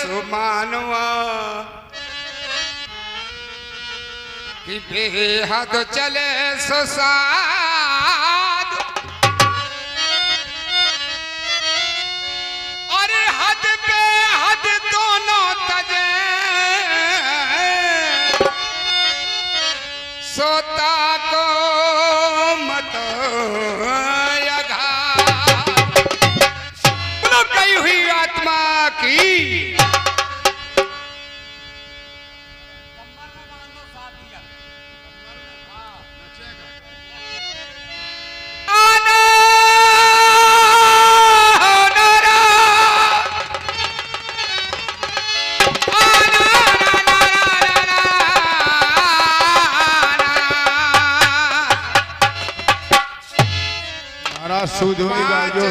सुमानवा कि बेहद चले सुसाद और हद पे हद दोनों तजे सोता को मत कई हुई आत्मा की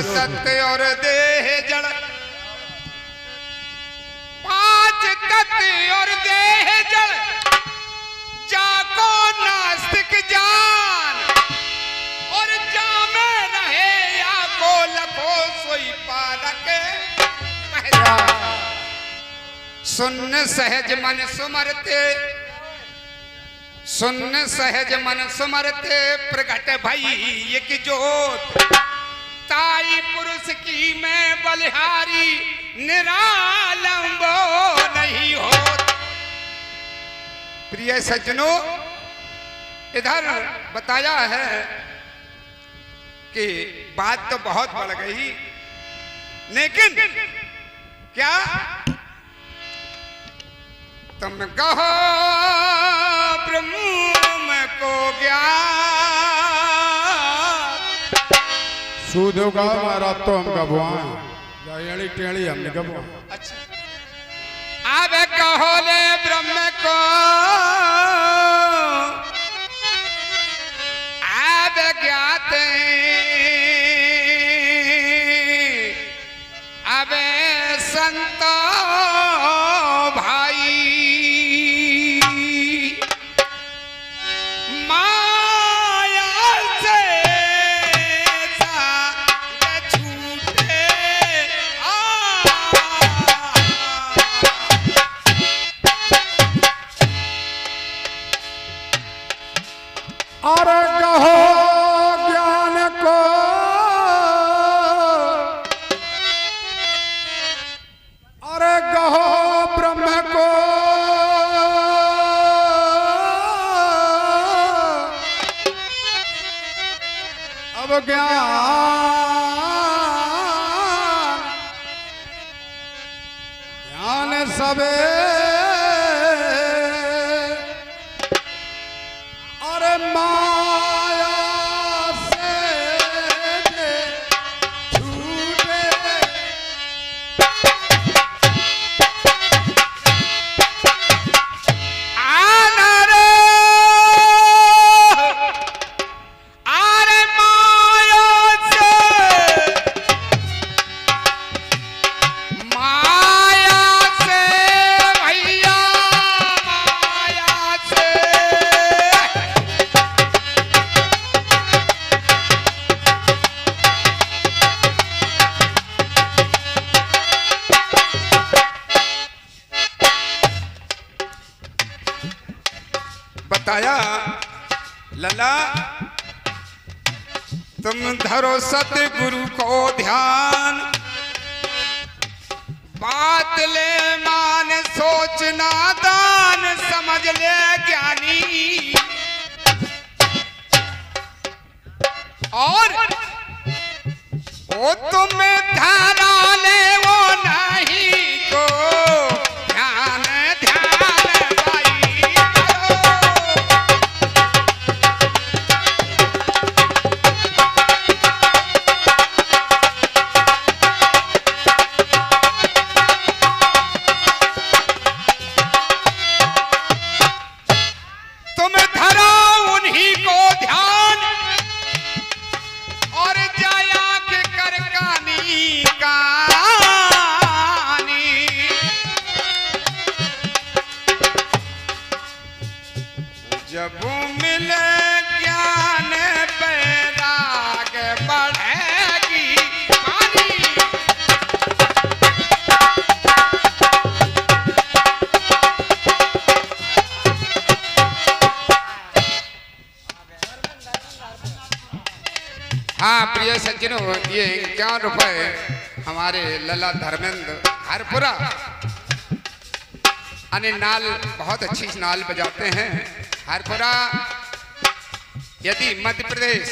सत्य और देह जड़ पांच तत्व और देह जड़ जाको नास्तिक जान और जामे रहे या को लखो सोई पालक सुन सहज मन सुमरते सुन सहज मन सुमरते प्रगट भई एक जोत ताई पुरुष की मैं बलिहारी निरालंबो नहीं हो। प्रिय सज्जनों, इधर बताया है कि बात तो बहुत बढ़ गई, लेकिन क्या तुम कहो ब्रह्म को ज्ञान सूदोगा मारा तो हम गबवान जायड़ी टेड़ी हमने गबवान। अच्छा, अब कहो ले ब्रह्म को अब ज्ञात अब संतो भाई और कहो ज्ञान को और कहो ब्रह्म को अब ज्ञान सबे बताया लला तुम धरो सतगुरु को ध्यान बात ले मान सोचना दान समझ ले ज्ञानी और वो तुम्हें धारा ले वो नहीं को जब मिले ज्ञान बैराग बढ़ेगी पानी प्रिय सज्जनों, ये 51 रुपए हमारे लला धर्मेंद्र हरपुरा अने नाल बहुत अच्छी नाल बजाते हैं। हरपुरा यदि मध्य प्रदेश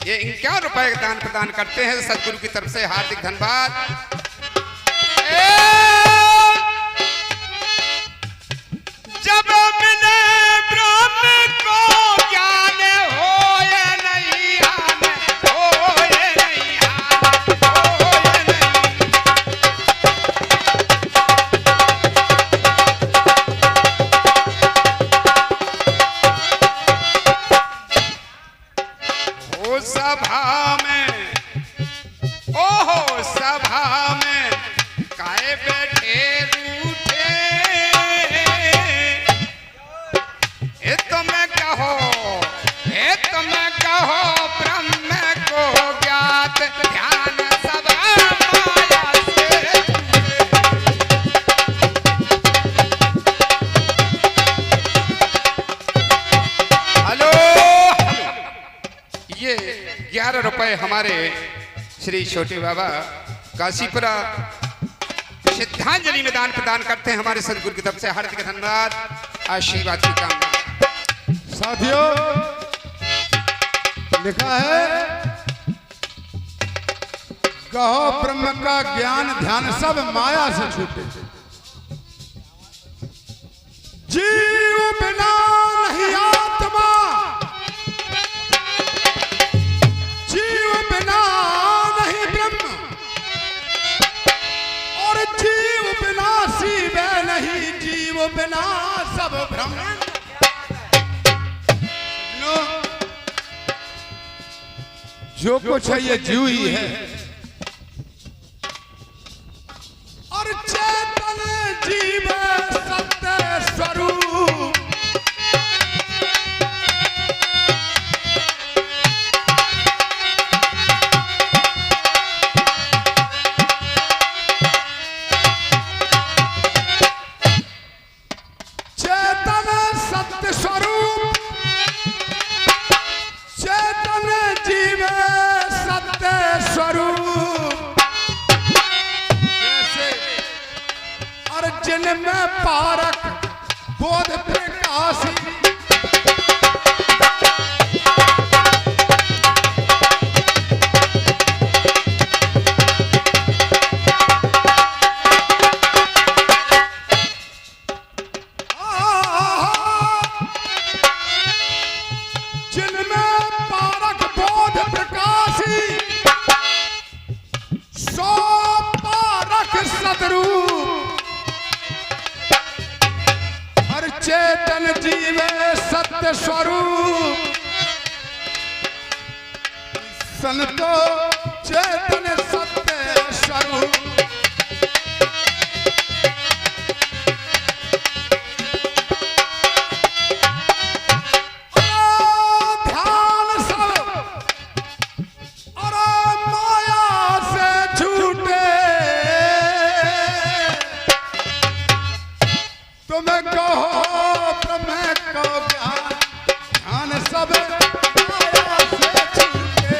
ये 51 रुपए का दान प्रदान करते हैं। सदगुरु की तरफ से हार्दिक धन्यवाद। जब मिले ब्रह्म को ज्ञान होए नहीं आन, होए नहीं आन, होए नहीं। ओ सभा में, ओहो सभा में काहे बैठे रूठे, ए तुम्हें कहो ब्रह्म को ज्ञात ध्यान सब माया से। हेलो, ये 11 रुपए हमारे श्री छोटे बाबा काशीपुरा श्रद्धांजलि में दान प्रदान करते हैं। हमारे सदगुरु की तरफ से हार्दिक धन्यवाद, आशीर्वाद की कामना। साथियों, लिखा है कहो ब्रह्म का ज्ञान ध्यान सब माया से छूटे। जीव बिना नहीं आत्मा, जीव बिना नहीं ब्रह्म, और जीव बिना शिव नहीं, जीव बिना सब ब्रह्म। जो कुछ है ये जीव ही है, और चेतन जीव सत्य स्वरूप। चेतन सत्य स्वरूप, चेतन जीव सत्य स्वरूप। जैसे अर्जुन में पारक बोध प्रकाशी, जिनमें पारक बोध प्रकाशी, सो पारक सदरूप। हर चेतन जीव सत्य स्वरूप, संतो चेतन सत्य स्वरूप। तुम्हें कहो ब्रह्म को ज्ञान ध्यान सब माया से छूटे।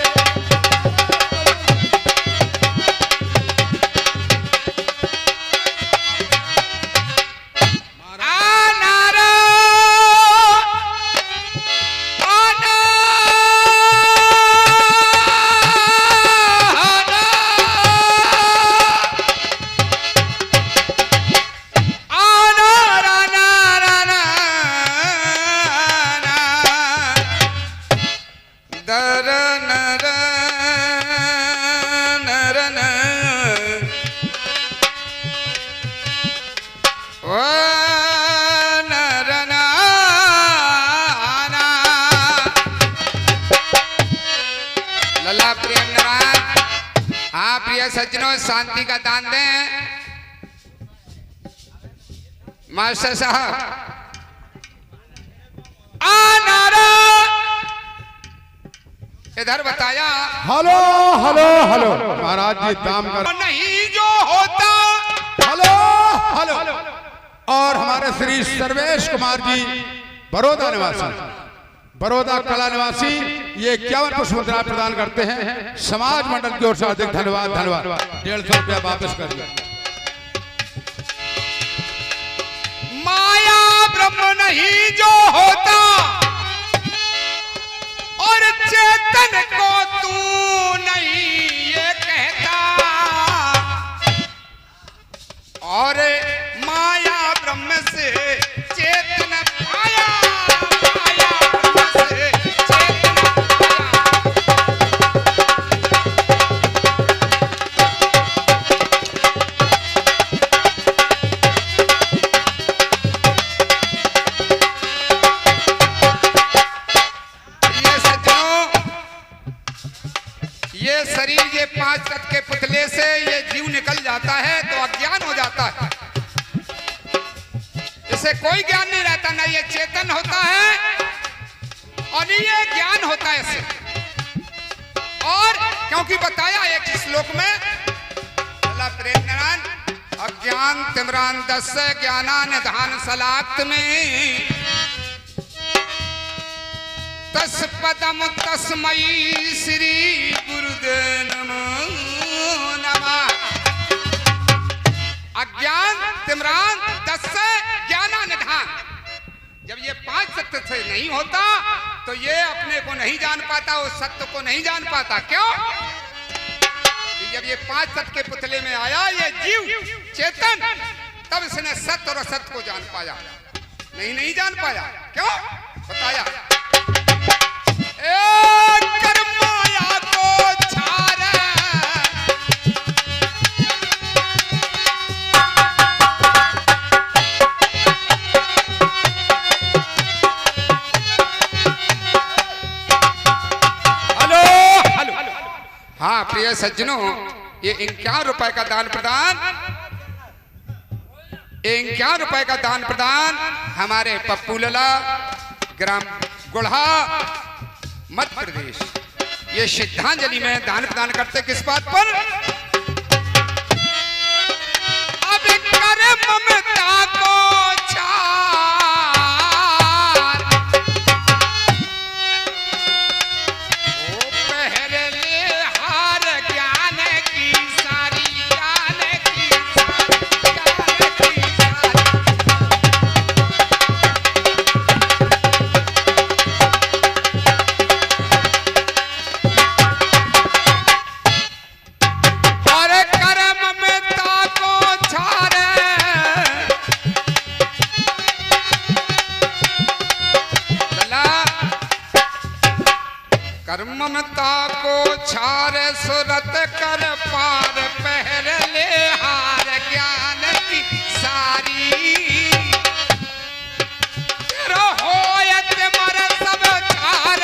सज्जनों, शांति का दान दें। मास्टर साहब इधर बताया। हेलो हेलो हेलो महाराज जी, दाम कर नहीं जो होता। Hello hello. और हमारे श्री सर्वेश कुमार जी बड़ौदा निवासी, बड़ौदा कला निवासी, ये 51 पुष्प मुद्रा प्रदान करते हैं समाज मंडल की ओर से। अधिक धन्यवाद। 150 रुपया वापस कर दिया। माया ब्रह्म नहीं जो होता और चेतन को तू नहीं ये कहता, और माया ब्रह्म से चेतन पाया, माया ब्रह्म से चेतन ये शरीर, ये 5 तत्व के पुतले से ये जीव निकल जाता है तो अज्ञान हो जाता है। इसे कोई ज्ञान नहीं रहता, ना ये चेतन होता है और ये ज्ञान होता है इसे। और क्योंकि बताया एक श्लोक में, प्रेरणान अज्ञान तिमरान दस ज्ञानान धान सलाक्त में तस पदम तस्मयी श्री गुरुदेव नमो नमः। अज्ञान तिमरान दस ज्ञानानिधान, जब ये 5 सत्य से नहीं होता तो ये अपने को नहीं जान पाता, उस सत्य को नहीं जान पाता। क्यों? जब ये 5 सत्य के पुतले में आया ये जीव चेतन, तब इसने सत्य और असत्य को जान पाया। नहीं जान पाया। क्यों? बताया कर्म माया को छारे, हेलो। हाँ प्रिय सज्जनों, ये 51 रुपए का दान प्रदान, 51 रुपए का दान प्रदान हमारे पप्पू लला, ग्राम गुढ़ा, मध्य प्रदेश, ये श्रद्धांजलि में दान प्रदान करते किस बात पर? अब करे ममता को छार, ओ पहरे ले हार ज्ञान की सारी, ज्ञान की सारी, ज्ञान की सारी। कर्ममता को छार सुरत कर पार, पहर ले हार ज्ञान की सारी। होयत मर सब छार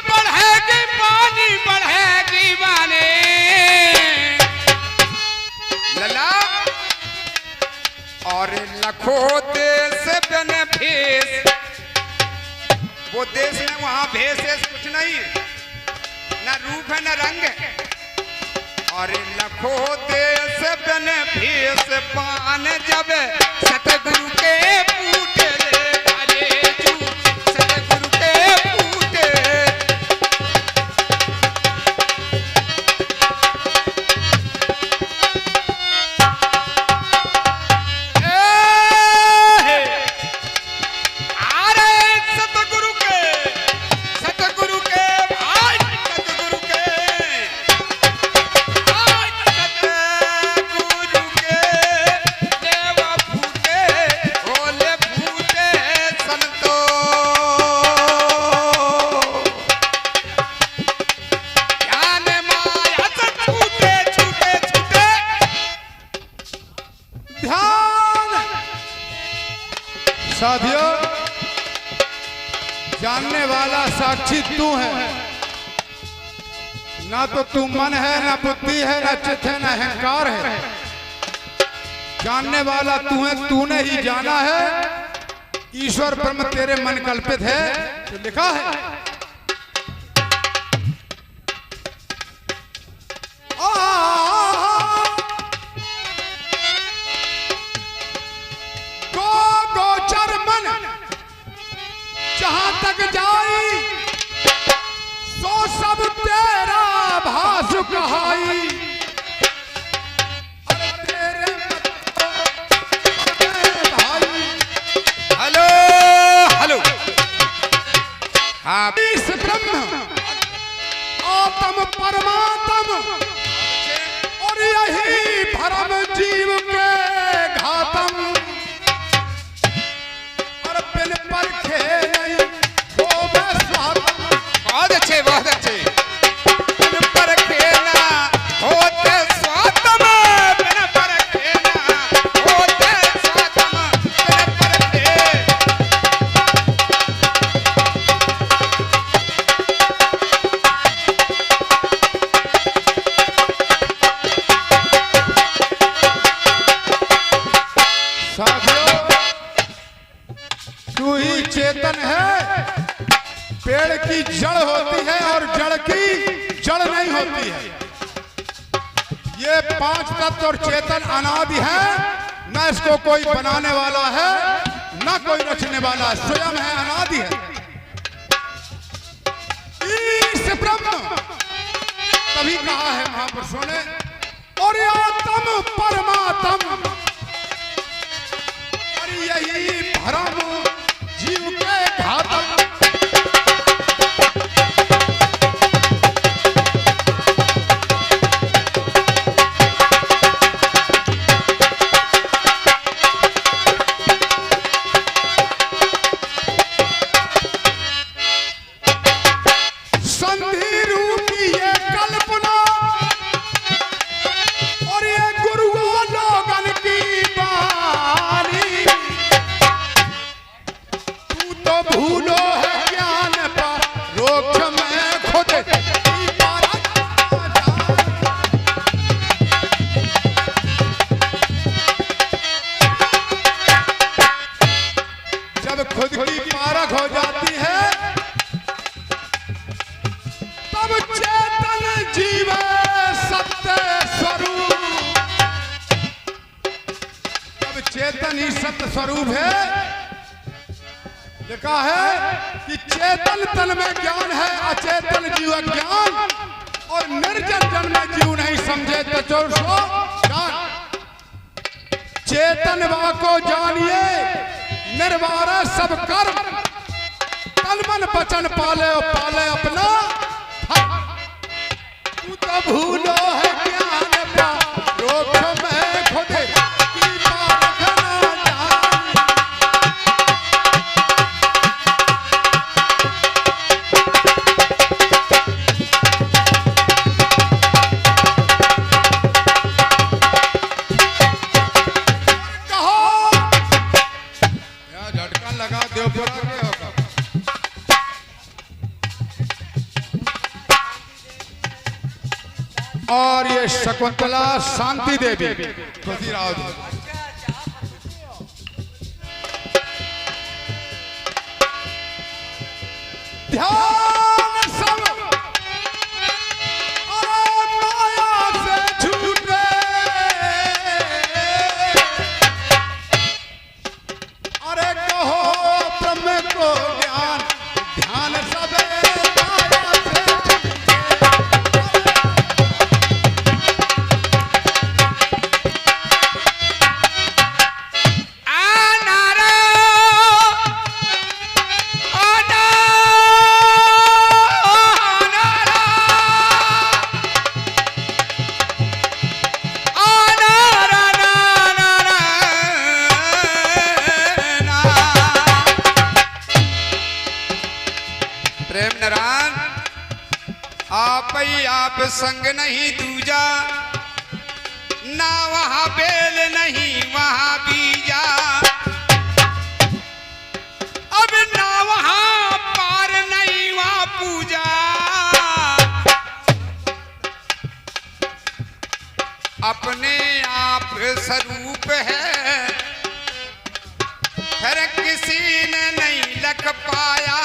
बढ़ेगी, पानी बढ़ेगी पानी। और लखो देश बन भेष, वो देश में वहां भेष कुछ नहीं है, न रूप है न रंग है। और लखो देश बन भेष पान जब सतगुरु के पूटे ले डाले जू, सतगुरु के पूटे। साथियों, जानने वाला साक्षी तू है, ना तो तू मन है, ना बुद्धि है, ना चित्त है, ना अहंकार है। जानने वाला तू है, तूने ही जाना है। ईश्वर ब्रह्म तेरे मन कल्पित है। तो लिखा है गोचर मन जहां तक जाई सो सब तेरा भासु कहाई। Hello hello. हाँ, इस ब्रह्म आत्म परमात्म और यही भरम जीव के घातम। और बिन परखे नहीं वो मैं स्वातम। बहुत अच्छे बहुत अच्छे। बिन परखे ना होते स्वातम, बिन परखे ना होते स्वातम, बिन परखे। साथियों, तू ही चेतन है। पेड़ की जड़ होती है और जड़ की जड़ नहीं होती है। ये पांच तत्व और चेतन अनादि है। न इसको कोई बनाने वाला है न कोई रचने वाला, स्वयं है, अनादि है। इस ब्रह्म तभी कहा है महापुरुषों ने और आत्म परमात्म। यही भरम जीव के घातम। संधि रूपी ये कल्पना और ये गुरुओं लोगन की बानी। तो भूलो है ज्ञान पर रोक्ष में खुद की पारख। जब खुद की पारख हो जाती है तब चेतन जीव सत्य स्वरूप। तब चेतन ही सत्य स्वरूप है। लिखा है कि चेतन तन में ज्ञान है, अचेतन जीव ज्ञान। और निर्जन जन में जीव नहीं समझे तो चोर सो ज्ञान। चेतन वा को जानिए निर्वार सब कर्म। तन मन वचन पाले और पाले अपना धर्म। तू तो भूलो है ज्ञान का रोक में खुद की पारख ना जानी। लगा देवपुरा के होगा। और ये शकुंतला शांति देवी खुशीराव जी। ध्यान सब और माया से छूटे। अरे कहो ब्रह्म को ज्ञान ध्यान सब माया से आप संग नहीं दूजा, ना वहां बेल नहीं वहां बीजा। अब ना वहां पार नहीं वहां पूजा। अपने आप आप स्वरूप है, फिर किसी ने नहीं लख पाया।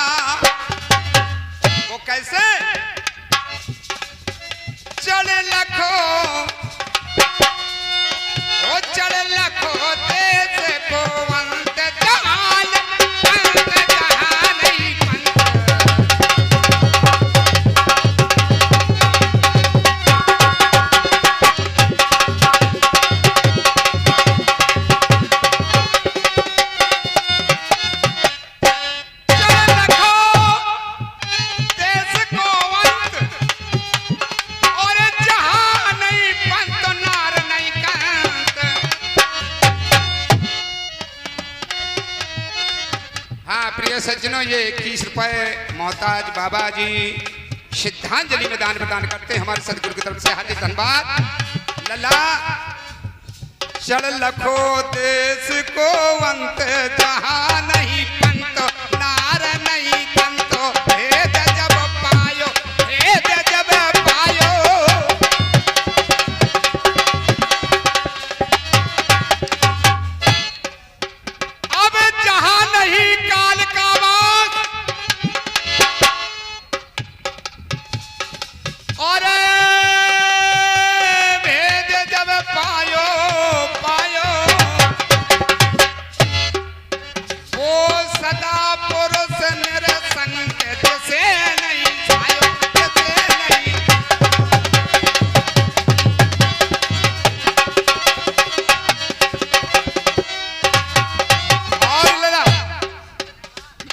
वो कैसे? चढ़ लखो, वो चढ़ लखो देश को अंत जहान, अंत जहान ही सज्जनों, ये 21 रुपए मोहताज बाबा जी श्रद्धांजलि में दान प्रदान करते हैं हमारे सदगुरु की तरफ से। हार्दिक धन्यवाद। लला चढ़ लखो देश को अंत जहां नहीं पंत, नार नहीं कंतो, भेद जब पायो, भेद जब पायो। अब जहां नहीं काल का और भेद जब पायो पायो, वो सदा पुरुष निरसंग जैसे नहीं पायो, जैसे नहीं। और लड़ा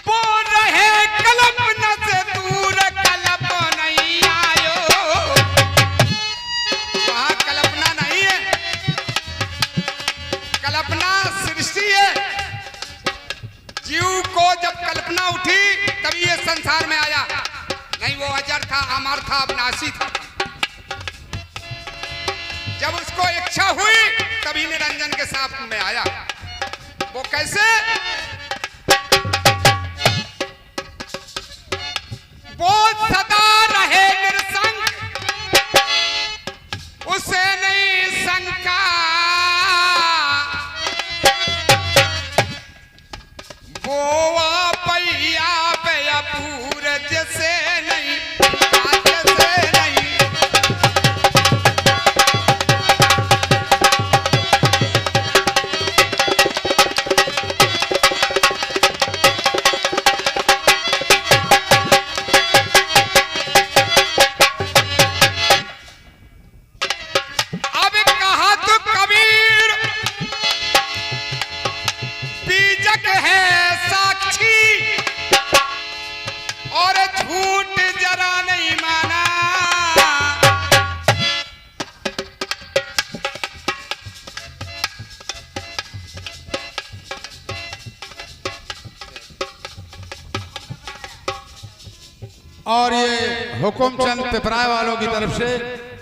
वो रहे कल्पना से दूर, कल्प नहीं आयो। वहां कल्पना नहीं है, कल्पना सृष्टि है। जीव को जब कल्पना उठी तभी ये संसार में आया, नहीं वो अजर था, अमर था, अविनाशी था। जब उसको इच्छा हुई तभी निरंजन के साथ में आया। वो कैसे? वो सदा रहे निरसंग, उसे नहीं शंका, वो पैया पे अपूर जैसे नहीं, जैसे नहीं। और ये हुकुमचंद पिपराय वालों की तरफ से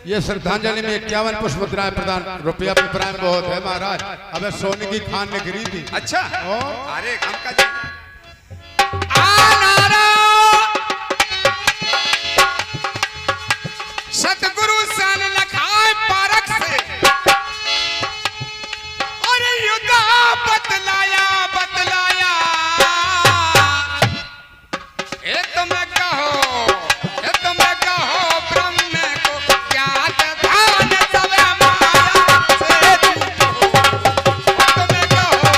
ये श्रद्धांजलि में 51 पुष्प मुद्राएं प्रदान। रुपया पिपराय में बहुत है महाराज, अब सोने की खान ने गिरी थी। अच्छा, और अरे काम का सतगुरु सन लखाए पारक से, और युद्ध बतलाया बतलाया। ए तुम कहो, ए तुम कहो ब्रह्म को क्या ध्यान सब माया से छूटो। तुम कहो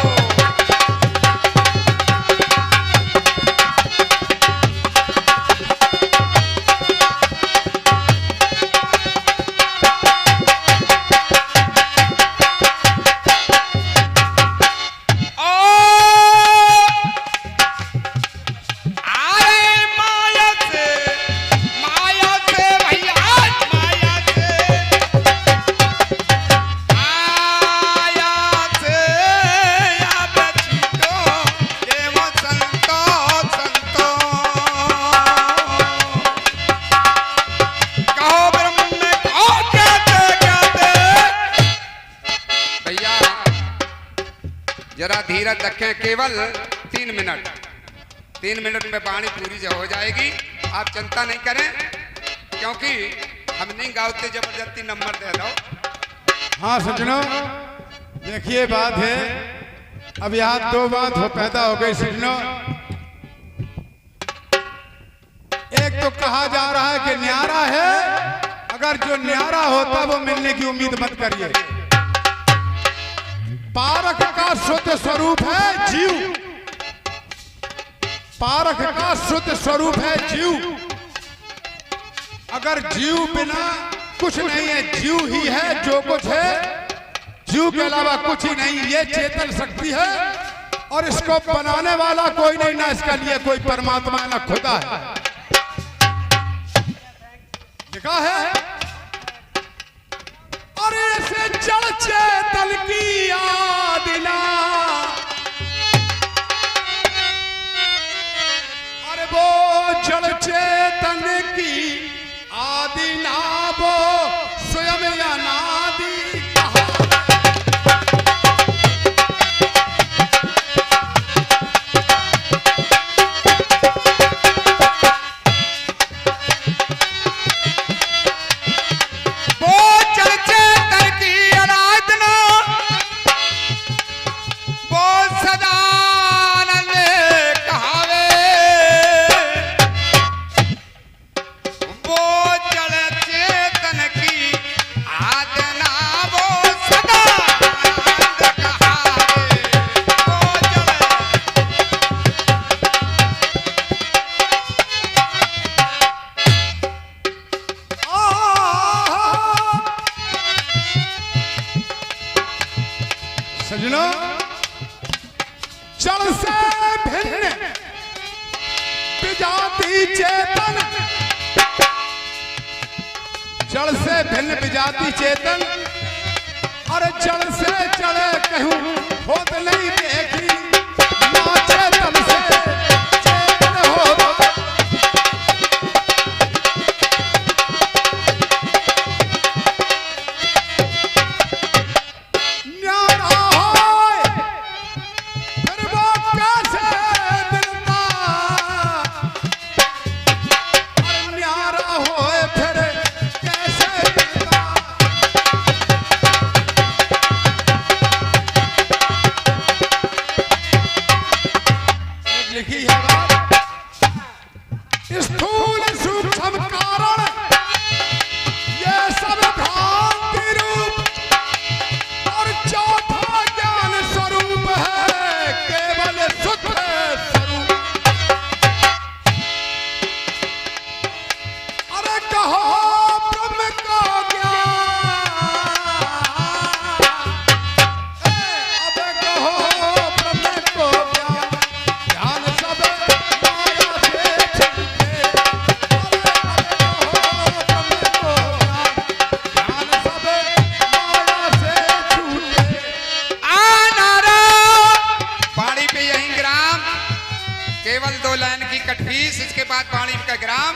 जरा धीरज रखें, केवल 3 मिनट। 3 मिनट में वाणी पूरी हो जाएगी, आप चिंता नहीं करें, क्योंकि हम नहीं गाते जबरदस्ती नंबर दे दो। हाँ सज्जनों, देखिए बात है, अब यहाँ दो बात हो पैदा हो गई सुनो। एक तो कहा जा रहा है कि न्यारा है, अगर जो न्यारा होता वो मिलने की उम्मीद मत करिए। पारख का शुद्ध स्वरूप है जीव, पारख का शुद्ध स्वरूप है जीव। अगर जीव बिना कुछ नहीं है, जीव ही है जो कुछ है, जीव के अलावा कुछ ही नहीं। ये चेतन शक्ति है और इसको बनाने वाला कोई नहीं, ना इसका लिए कोई परमात्मा ना खुदा है। लिखा है और ऐसे जड़ चेतन की आदिना, अरे वो जड़ चेतन की आदिना वो स्वयं अनादि जड़ से भिन्न विजाति चेतन, जड़ से भिन्न विजाति चेतन, और जड़ से चढ़े कहूं होत नहीं देखी, ना चेतन से चेतन होता। स्थूल सूक्ष्म कारण ये सब भ्रांति रूप, और चौथा ज्ञान स्वरूप है केवल सुख स्वरूप। अरे कहो ब्रह्म का ज्ञान, अबे कहो ब्रह्म को ज्ञान, ज्ञान सब माया से केवल 2 लाइन की कटफीस, इसके बाद वाणी का ग्राम।